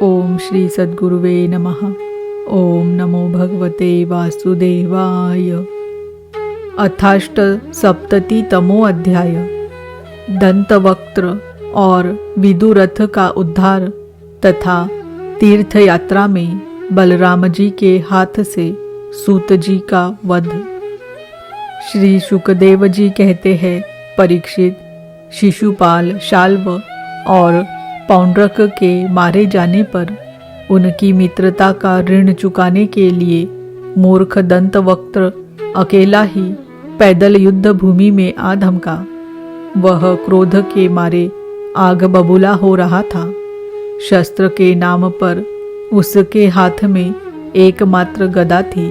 ओम श्री सद्गुरुवे नमः। ओम नमो भगवते वासुदेवाय। अथाष्ट सप्ततितमो अध्याय। दंतवक्त्र और विदुरथ का उद्धार तथा तीर्थ यात्रा में बलराम जी के हाथ से सूत जी का वध। श्री शुकदेव जी कहते हैं, परीक्षित, शिशुपाल, शाल्व और पौंड्रक के मारे जाने पर उनकी मित्रता का ऋण चुकाने के लिए मूर्ख दंतवक्त्र अकेला ही पैदल युद्ध भूमि में आ धमका। वह क्रोध के मारे आग बबूला हो रहा था। शस्त्र के नाम पर उसके हाथ में एकमात्र गदा थी,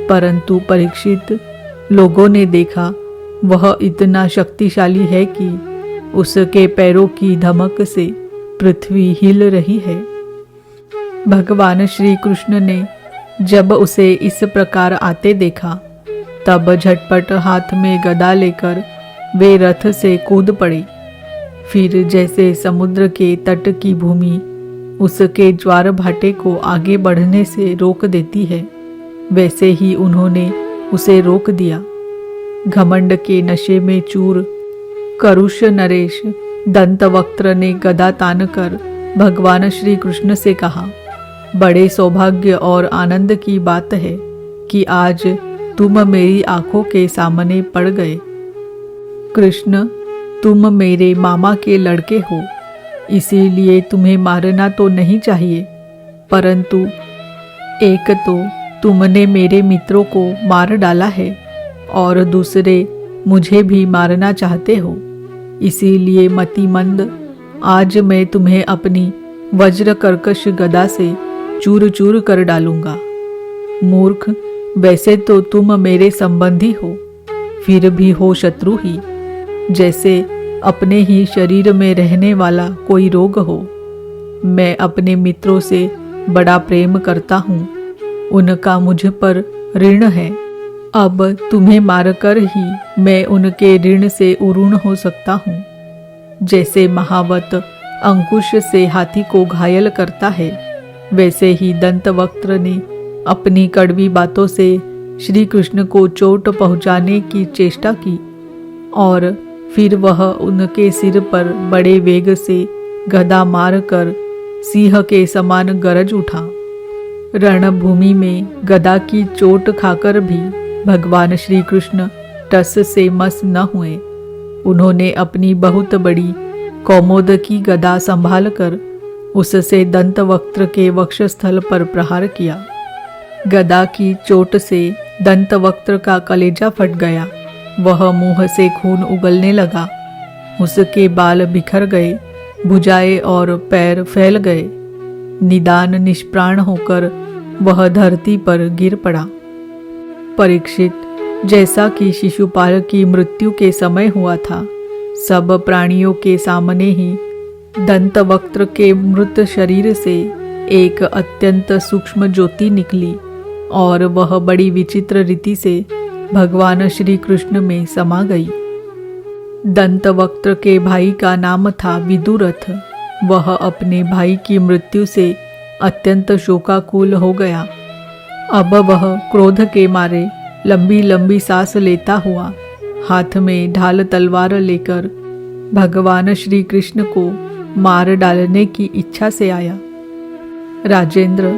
परंतु परीक्षित लोगों ने देखा वह इतना शक्तिशाली है कि उसके पैरों की धमक से पृथ्वी हिल रही है। भगवान श्री कृष्ण ने जब उसे इस प्रकार आते देखा, तब झटपट हाथ में गदा लेकर वे रथ से कूद पड़े। फिर जैसे समुद्र के तट की भूमि उसके ज्वार भाटे को आगे बढ़ने से रोक देती है, वैसे ही उन्होंने उसे रोक दिया। घमंड के नशे में चूर करुष नरेश दंतवक्त्र ने गदा तानकर भगवान श्री कृष्ण से कहा, बड़े सौभाग्य और आनंद की बात है कि आज तुम मेरी आंखों के सामने पड़ गए। कृष्ण, तुम मेरे मामा के लड़के हो, इसीलिए तुम्हें मारना तो नहीं चाहिए, परंतु एक तो तुमने मेरे मित्रों को मार डाला है और दूसरे मुझे भी मारना चाहते हो। इसीलिए मतिमंद, आज मैं तुम्हें अपनी वज्र कर्कश गदा से चूर चूर कर डालूंगा। मूर्ख, वैसे तो तुम मेरे संबंधी हो, फिर भी हो शत्रु ही, जैसे अपने ही शरीर में रहने वाला कोई रोग हो। मैं अपने मित्रों से बड़ा प्रेम करता हूँ, उनका मुझ पर ऋण है। अब तुम्हें मारकर ही मैं उनके ऋण से उऋण हो सकता हूँ। जैसे महावत अंकुश से हाथी को घायल करता है, वैसे ही दंतवक्त्र ने अपनी कड़वी बातों से श्री कृष्ण को चोट पहुँचाने की चेष्टा की और फिर वह उनके सिर पर बड़े वेग से गदा मारकर सिंह के समान गरज उठा। रणभूमि में गदा की चोट खाकर भी भगवान श्री कृष्ण टस से मस न हुए। उन्होंने अपनी बहुत बड़ी कौमोद की गदा संभालकर उससे दंतवक्त्र के वक्षस्थल पर प्रहार किया। गदा की चोट से दंतवक्त्र का कलेजा फट गया। वह मुंह से खून उगलने लगा। उसके बाल बिखर गए, भुजाएं और पैर फैल गए। निदान निष्प्राण होकर वह धरती पर गिर पड़ा। परीक्षित, जैसा कि शिशुपाल की मृत्यु के समय हुआ था, सब प्राणियों के सामने ही दंतवक्त्र के मृत शरीर से एक अत्यंत सूक्ष्म ज्योति निकली और वह बड़ी विचित्र रीति से भगवान श्री कृष्ण में समा गई। दंतवक्त्र के भाई का नाम था विदुरथ। वह अपने भाई की मृत्यु से अत्यंत शोकाकुल हो गया। अब वह क्रोध के मारे लंबी लंबी सांस लेता हुआ हाथ में ढाल तलवार लेकर भगवान श्री कृष्ण को मार डालने की इच्छा से आया। राजेंद्र,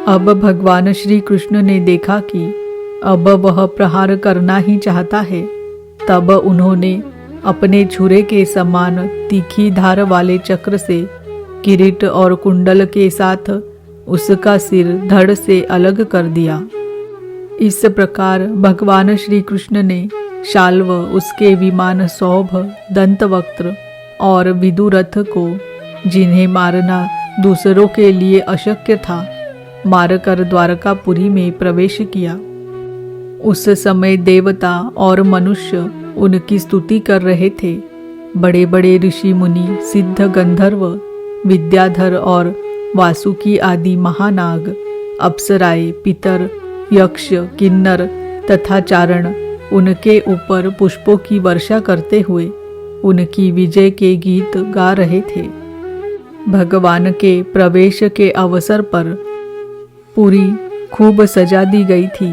अब भगवान श्री कृष्ण ने देखा कि अब वह प्रहार करना ही चाहता है, तब उन्होंने अपने छुरे के समान तीखी धार वाले चक्र से किरीट और कुंडल के साथ उसका सिर धड़ से अलग कर दिया। इस प्रकार भगवान श्री कृष्ण ने शाल्व, उसके विमान सौभ, दंतवक्त्र और विदुरथ को, जिन्हें मारना दूसरों के लिए अशक्य था, मारकर द्वारकापुरी में प्रवेश किया। उस समय देवता और मनुष्य उनकी स्तुति कर रहे थे। बड़े बड़े ऋषि मुनि, सिद्ध, गंधर्व, विद्याधर और वासुकी आदि महानाग, अप्सराएं, पितर, यक्ष, किन्नर तथा चारण उनके ऊपर पुष्पों की वर्षा करते हुए उनकी विजय के गीत गा रहे थे। भगवान के प्रवेश के अवसर पर पुरी खूब सजा दी गई थी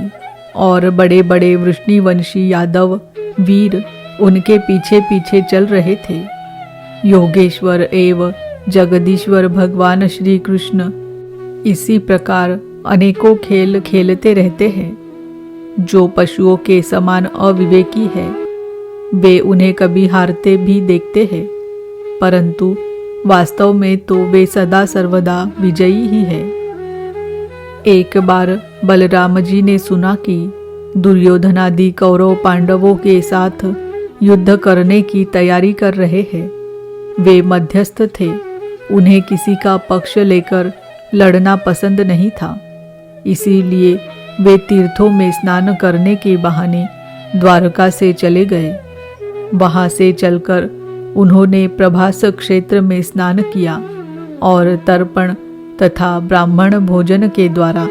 और बड़े बड़े वृष्णिवंशी यादव वीर उनके पीछे पीछे चल रहे थे। योगेश्वर एवं जगदीश्वर भगवान श्री कृष्ण इसी प्रकार अनेकों खेल खेलते रहते हैं। जो पशुओं के समान अविवेकी है वे उन्हें कभी हारते भी देखते हैं, परंतु वास्तव में तो वे सदा सर्वदा विजयी ही है। एक बार बलराम जी ने सुना कि दुर्योधनादि कौरव पांडवों के साथ युद्ध करने की तैयारी कर रहे हैं। वे मध्यस्थ थे, उन्हें किसी का पक्ष लेकर लड़ना पसंद नहीं था। इसीलिए वे तीर्थों में स्नान करने के बहाने द्वारका से चले गए। वहां से चलकर उन्होंने प्रभास क्षेत्र में स्नान किया और तर्पण तथा ब्राह्मण भोजन के द्वारा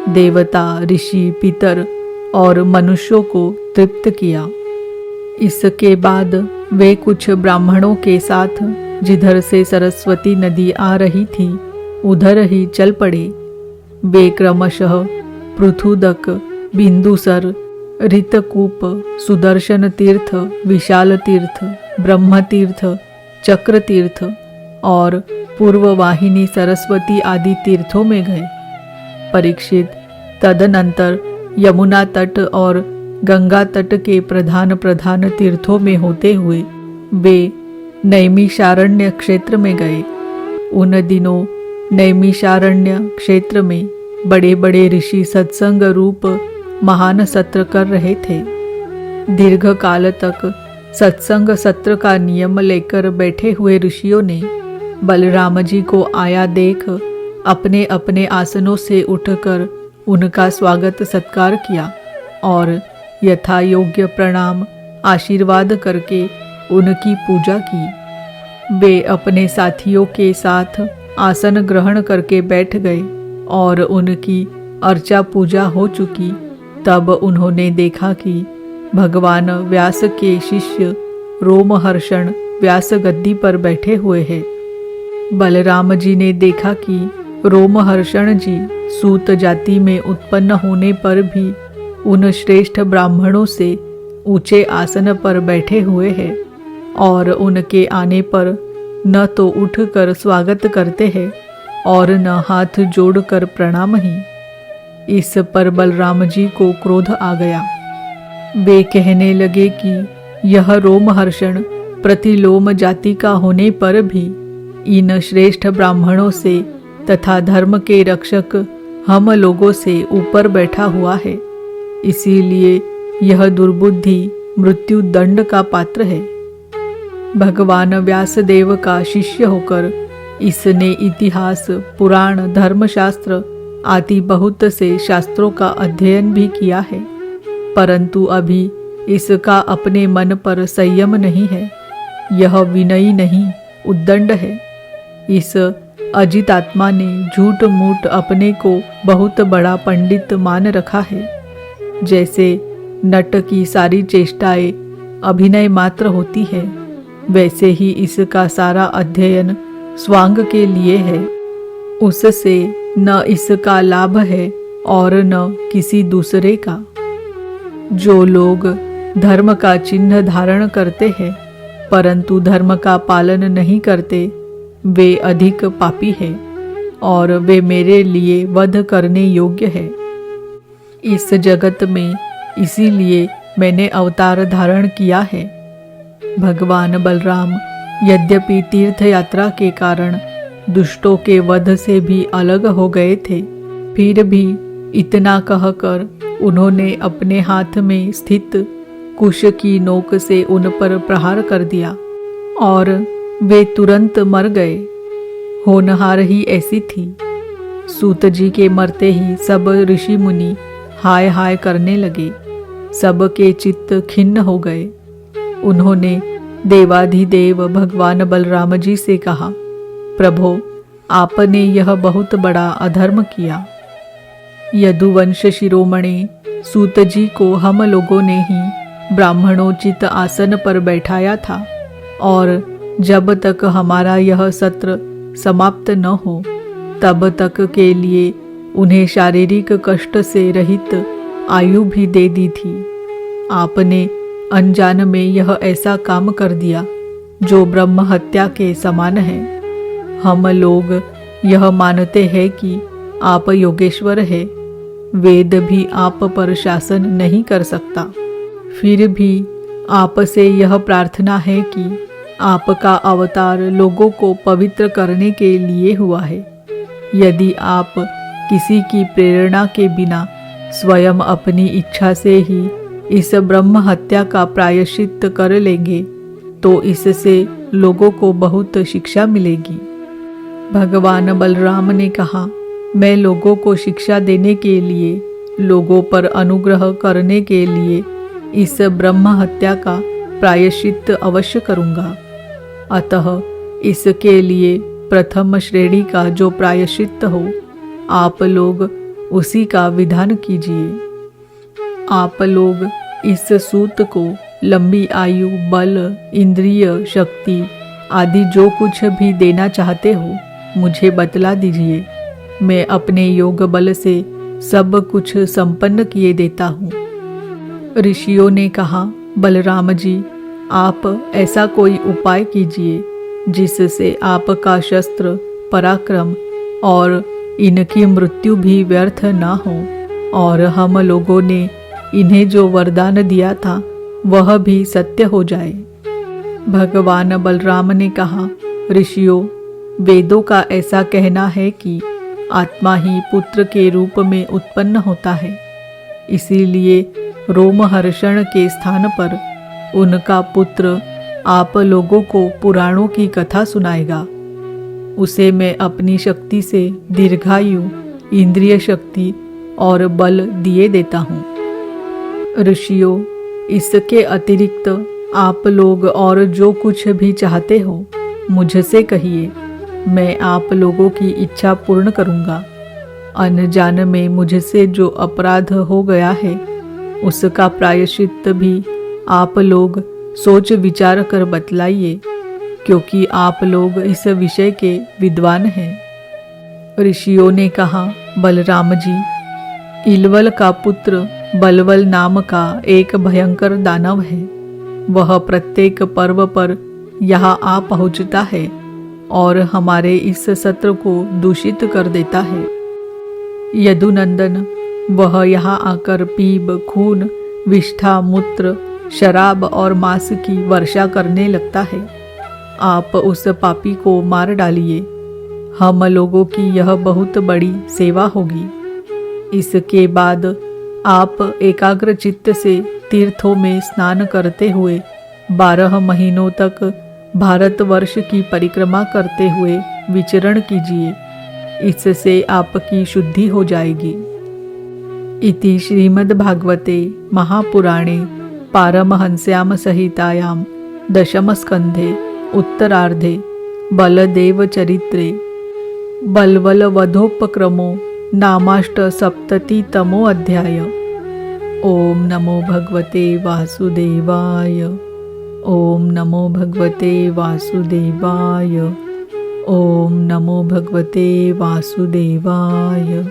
देवता, ऋषि, पितर और मनुष्यों को तृप्त किया। इसके बाद वे कुछ ब्राह्मणों के साथ जिधर से सरस्वती नदी आ रही थी उधर ही चल पड़े। वे क्रमशः पृथुदक, बिंदुसर, ऋतकूप, सुदर्शन तीर्थ, विशाल तीर्थ, ब्रह्म तीर्थ, चक्र तीर्थ और पूर्ववाहिनी सरस्वती आदि तीर्थों में गए। परीक्षित तदनंतर यमुना तट और गंगा तट के प्रधान प्रधान तीर्थों में होते हुए वे नैमिषारण्य क्षेत्र में गए। उन दिनों नैमिषारण्य क्षेत्र में बड़े बड़े ऋषि सत्संग रूप महान सत्र कर रहे थे। दीर्घ काल तक सत्संग सत्र का नियम लेकर बैठे हुए ऋषियों ने बलराम जी को आया देख अपने अपने आसनों से उठकर उनका स्वागत सत्कार किया और यथा योग्य प्रणाम आशीर्वाद करके उनकी पूजा की। वे अपने साथियों के साथ आसन ग्रहण करके बैठ गए और उनकी अर्चा पूजा हो चुकी। तब उन्होंने देखा कि भगवान व्यास के शिष्य रोमहर्षण व्यास गद्दी पर बैठे हुए हैं। बलराम जी ने देखा कि रोमहर्षण जी सूत जाति में उत्पन्न होने पर भी उन श्रेष्ठ ब्राह्मणों से ऊंचे आसन पर बैठे हुए हैं और उनके आने पर न तो उठकर स्वागत करते हैं और न हाथ जोड़कर प्रणाम ही। इस पर बलराम जी को क्रोध आ गया। वे कहने लगे कि यह रोमहर्षण प्रतिलोम जाति का होने पर भी इन श्रेष्ठ ब्राह्मणों से तथा धर्म के रक्षक हम लोगों से ऊपर बैठा हुआ है। इसीलिए यह दुर्बुद्धि मृत्यु दंड का पात्र है। भगवान व्यासदेव का शिष्य होकर इसने इतिहास, पुराण, धर्मशास्त्र आदि बहुत से शास्त्रों का अध्ययन भी किया है, परंतु अभी इसका अपने मन पर संयम नहीं है। यह विनयी नहीं, उद्दंड है। इस अजितात्मा ने झूठ मूठ अपने को बहुत बड़ा पंडित मान रखा है। जैसे नट की सारी चेष्टाएं अभिनय मात्र होती है, वैसे ही इसका सारा अध्ययन स्वांग के लिए है। उससे न इसका लाभ है और न किसी दूसरे का। जो लोग धर्म का चिन्ह धारण करते हैं परंतु धर्म का पालन नहीं करते, वे अधिक पापी हैं और वे मेरे लिए वध करने योग्य है। इस जगत में इसीलिए मैंने अवतार धारण किया है। भगवान बलराम यद्यपि तीर्थ यात्रा के कारण दुष्टों के वध से भी अलग हो गए थे, फिर भी इतना कहकर उन्होंने अपने हाथ में स्थित कुश की नोक से उन पर प्रहार कर दिया और वे तुरंत मर गए। होनहार ही ऐसी थी। सूत जी के मरते ही सब ऋषि मुनि हाय हाय करने लगे। सबके चित्त खिन्न हो गए। उन्होंने देवाधिदेव भगवान बलराम जी से कहा, प्रभो, आपने यह बहुत बड़ा अधर्म किया। यदुवंश शिरोमणि सूत जी को हम लोगों ने ही ब्राह्मणोचित आसन पर बैठाया था और जब तक हमारा यह सत्र समाप्त न हो तब तक के लिए उन्हें शारीरिक कष्ट से रहित आयु भी दे दी थी। आपने अनजान में यह ऐसा काम कर दिया जो ब्रह्म हत्या के समान है। हम लोग यह मानते हैं कि आप योगेश्वर है, वेद भी आप पर शासन नहीं कर सकता। फिर भी आपसे यह प्रार्थना है कि आपका अवतार लोगों को पवित्र करने के लिए हुआ है। यदि आप किसी की प्रेरणा के बिना स्वयं अपनी इच्छा से ही इस ब्रह्म हत्या का प्रायश्चित कर लेंगे तो इससे लोगों को बहुत शिक्षा मिलेगी। भगवान बलराम ने कहा, मैं लोगों को शिक्षा देने के लिए, लोगों पर अनुग्रह करने के लिए इस ब्रह्म हत्या का प्रायश्चित अवश्य करूंगा। अतः इसके लिए प्रथम श्रेणी का जो प्रायश्चित हो, आप लोग उसी का विधान कीजिए। आप लोग इस सूत को लंबी आयु, बल, इंद्रिय शक्ति आदि जो कुछ भी देना चाहते हो मुझे बतला दीजिए। मैं अपने योग बल से सब कुछ संपन्न किए देता हूँ। ऋषियों ने कहा, बलराम जी, आप ऐसा कोई उपाय कीजिए जिससे आपका शस्त्र पराक्रम और इनकी मृत्यु भी व्यर्थ ना हो और हम लोगों ने इन्हें जो वरदान दिया था वह भी सत्य हो जाए। भगवान बलराम ने कहा, ऋषियों, वेदों का ऐसा कहना है कि आत्मा ही पुत्र के रूप में उत्पन्न होता है। इसीलिए रोमहर्षण के स्थान पर उनका पुत्र आप लोगों को पुराणों की कथा सुनाएगा। उसे मैं अपनी शक्ति से दीर्घायु, इंद्रिय शक्ति और बल दिए देता हूँ। ऋषियों, इसके अतिरिक्त आप लोग और जो कुछ भी चाहते हो मुझसे कहिए, मैं आप लोगों की इच्छा पूर्ण करूँगा। अनजान में मुझसे जो अपराध हो गया है उसका प्रायश्चित भी आप लोग सोच विचार कर बतलाइए, क्योंकि आप लोग इस विषय के विद्वान हैं। ऋषियों ने कहा, बलराम जी, इलवल का पुत्र बलवल नाम का एक भयंकर दानव है। वह प्रत्येक पर्व पर यहाँ आ पहुँचता है और हमारे इस सत्र को दूषित कर देता है। यदुनंदन, वह यहाँ आकर पीप, खून, विष्ठा, मूत्र, शराब और मांस की वर्षा करने लगता है। आप उस पापी को मार डालिए। हम लोगों की यह बहुत बड़ी सेवा होगी। इसके बाद आप एकाग्र चित्त से तीर्थों में स्नान करते हुए 12 महीनों तक भारतवर्ष की परिक्रमा करते हुए विचरण कीजिए। इससे आपकी शुद्धि हो जाएगी। इति श्रीमद्भागवते महापुराणे पारमहंस्याम संहितायां दशमस्कन्धे उत्तरार्धे बलदेवचरित्रे बल्वलवधोपक्रमो नामाष्टसप्ततितमो अध्याय। ओम नमो भगवते वासुदेवाय। ओम नमो भगवते वासुदेवाय। ओम नमो भगवते वासुदेवाय।